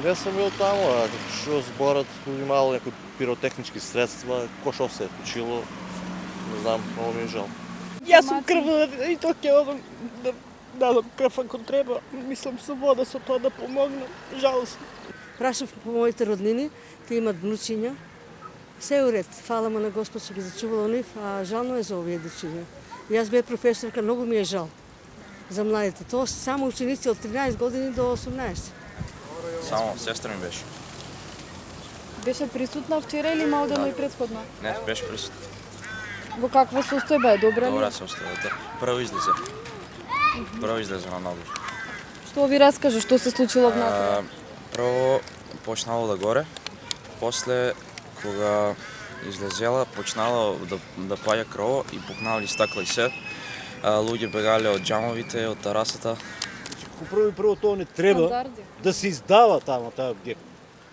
Не сум бил таму, а што зборат имало некои пиротехнички средства, кој што се е случило, не знам, много ми е жал. Јас сум крвна и тоа ќе одам да дадам крв ако треба. Мислам со вода со тоа да помогнам. Жалосно. Прашав по моите роднини, те имат внучиња. Се е уред, фала му на Господ што ги зачувала нив, а жално е за овие дечиња. Јас бев професорка, многу ми е жал за младите. Тоа се само ученици од 13 години до 18. Само сестра ми беше. Беше присутна вчера или малдено и предходно? Не, беше присутна. Во каква состојба е? Добра ли? Добра состојба. Прво излезе. Прво излезе на надвор. Што ви раскажа, што се случило внатре? Прво почнало да горе, после кога излезела, почнала да паѓа крово и пукнали стакла и се. Луѓе бегале од џамовите, од терасата. Прво тоа не треба Стандарди. да се издава таму таа објект.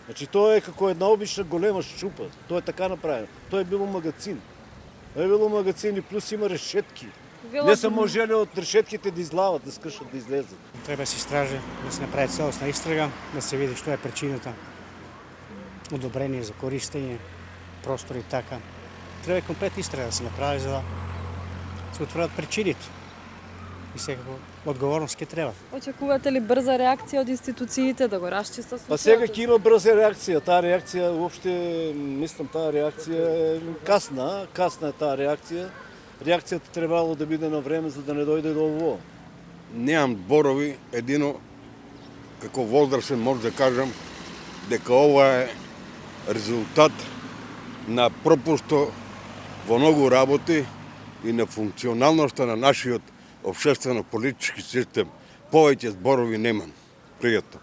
Значи тоа е како една обична голема шчупа. Тоа е така направено. Тоа е било магазин. Тоа е било магазин и плюс има решетки. Не се можеле од решетките да излават, да скршат, да излезат. Треба да се истражи, да се направи целосна истрага, да се види што е причината. Одобрение за користење, простори и така. Треба комплет истрага да се направи за да се утврдат причините. И секако одговорност ќе треба. Очекувате ли брза реакција од институциите да го расчистат случајот? Па сега ќе има брза реакција. Таа реакција уопште, мислам, таа реакција е касна. Касна е таа реакција. Реакцијата требало да биде на време за да не дојде до ово. Немам зборови, едино како возрастен може да кажам дека ова е резултат на пропусто во многу работи и на функционалноста на нашиот општествено-политички систем. Повеќе зборови немам. Пријатно.